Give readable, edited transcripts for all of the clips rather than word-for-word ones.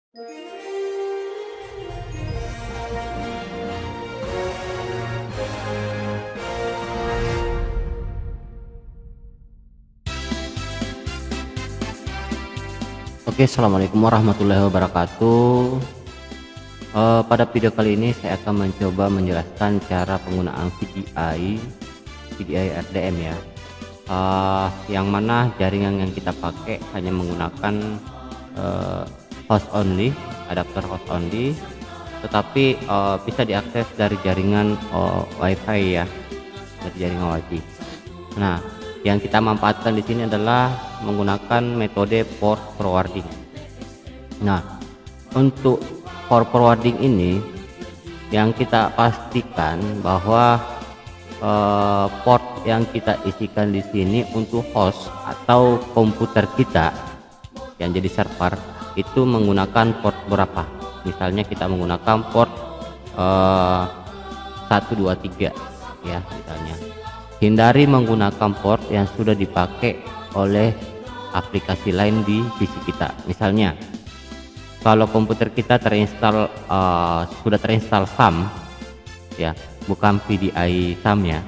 Oke, assalamualaikum warahmatullahi wabarakatuh. Pada video kali ini saya akan mencoba menjelaskan cara penggunaan VDI RDM ya. Yang mana jaringan yang kita pakai hanya menggunakan host only, adapter host only, tetapi bisa diakses dari jaringan WiFi ya, dari jaringan WiFi. Nah, yang kita manfaatkan di sini adalah menggunakan metode port forwarding. Nah, untuk port forwarding ini yang kita pastikan bahwa port yang kita isikan di sini untuk host atau komputer kita yang jadi server itu menggunakan port berapa. Misalnya kita menggunakan port 123 ya misalnya. Hindari menggunakan port yang sudah dipakai oleh aplikasi lain di PC kita. Misalnya, kalau komputer kita terinstall sudah terinstall SAM, ya, bukan VDI SAM ya,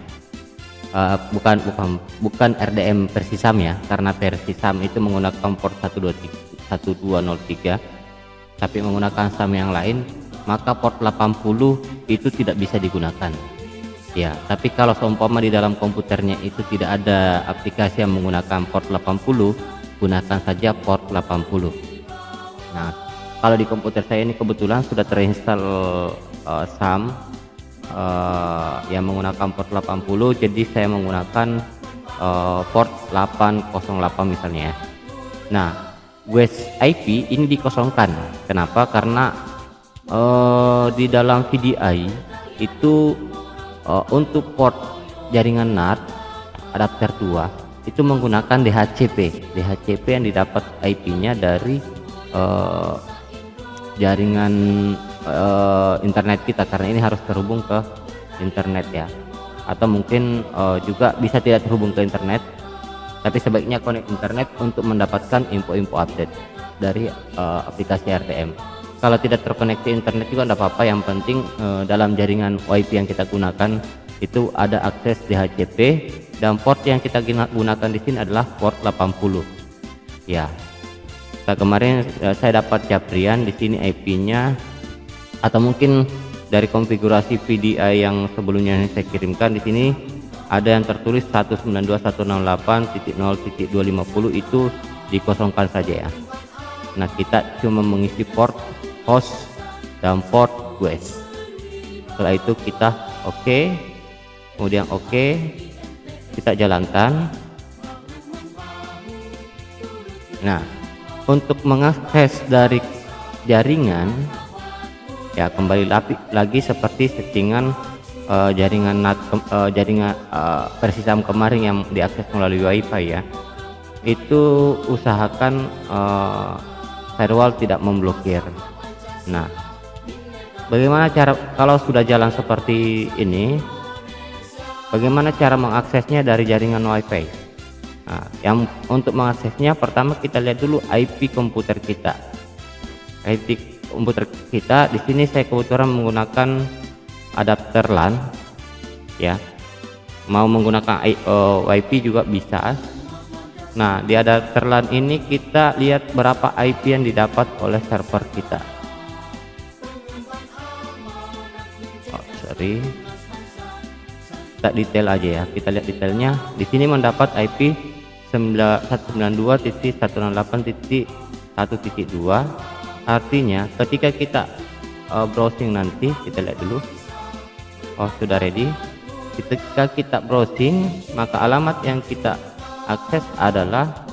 bukan RDM versi SAM ya, karena versi SAM itu menggunakan port 1203, tapi menggunakan SAM yang lain, maka port 80 itu tidak bisa digunakan. Ya, tapi kalau seumpama di dalam komputernya itu tidak ada aplikasi yang menggunakan port 80, gunakan saja port 80. Nah, kalau di komputer saya ini kebetulan sudah terinstall SAM yang menggunakan port 80, jadi saya menggunakan port 808 misalnya ya. Nah, WES IP ini dikosongkan. Kenapa? Karena di dalam VDI itu untuk port jaringan NAT adapter 2 itu menggunakan DHCP yang didapat IP-nya dari jaringan internet kita, karena ini harus terhubung ke internet ya, atau mungkin juga bisa tidak terhubung ke internet, tapi sebaiknya connect internet untuk mendapatkan info-info update dari aplikasi RDM. Kalau tidak terkoneksi internet juga tidak apa-apa, yang penting dalam jaringan WiFi yang kita gunakan itu ada akses DHCP, dan port yang kita gunakan di sini adalah port 80. Ya. Nah, kemarin saya dapat japrian di sini IP-nya, atau mungkin dari konfigurasi VDI yang sebelumnya saya kirimkan di sini ada yang tertulis 192.168.0.250, itu dikosongkan saja ya. Nah, kita cuma mengisi port host dan port WES. Setelah itu kita oke, kemudian oke, kita jalankan. Nah, untuk mengakses dari jaringan ya, kembali lagi seperti settingan jaringan NAT, jaringan versi SAM kemarin yang diakses melalui WiFi ya, itu usahakan firewall tidak memblokir. Nah, bagaimana cara kalau sudah jalan seperti ini? Bagaimana cara mengaksesnya dari jaringan WiFi? Nah, yang untuk mengaksesnya pertama kita lihat dulu IP komputer kita. IP komputer kita di sini saya kebetulan menggunakan adapter LAN, ya. Mau menggunakan WiFi juga bisa. Nah, di adapter LAN ini kita lihat berapa IP yang didapat oleh server kita. Kita detail aja ya, kita lihat detailnya. Di sini mendapat IP 192.168.1.2. artinya ketika kita browsing nanti, kita lihat dulu. Sudah ready. Ketika kita browsing, maka alamat yang kita akses adalah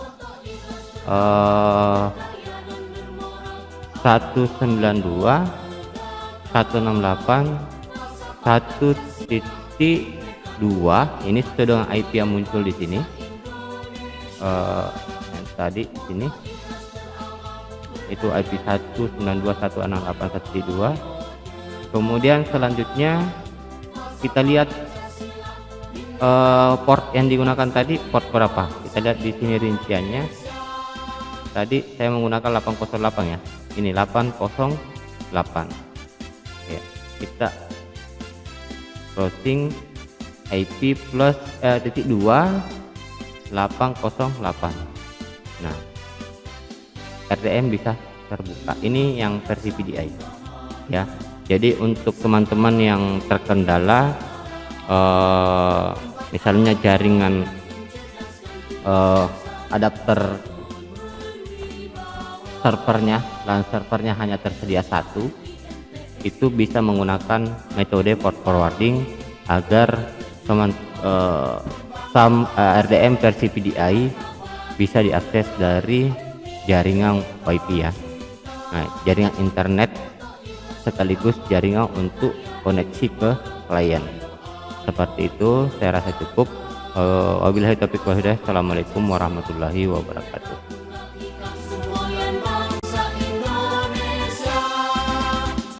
192.168.1.2. ini sesuai dengan IP yang muncul di sini. Yang tadi di sini itu IP 192.168.1.2. kemudian selanjutnya kita lihat port yang digunakan tadi, port berapa. Kita lihat di sini rinciannya. Tadi saya menggunakan 808 ya. ini 808 ya. Kita browsing IP plus titik 2 808. Nah, RDM bisa terbuka. Ini yang versi PDI ya. Jadi untuk teman-teman yang terkendala misalnya jaringan adapter servernya, LAN servernya hanya tersedia satu, itu bisa menggunakan metode port forwarding agar RDM versi PDI bisa diakses dari jaringan WiFi ya. Nah, jaringan internet sekaligus jaringan untuk koneksi ke klien. Seperti itu, saya rasa cukup. Wabillahi taufiq wal hidayah. Assalamualaikum warahmatullahi wabarakatuh.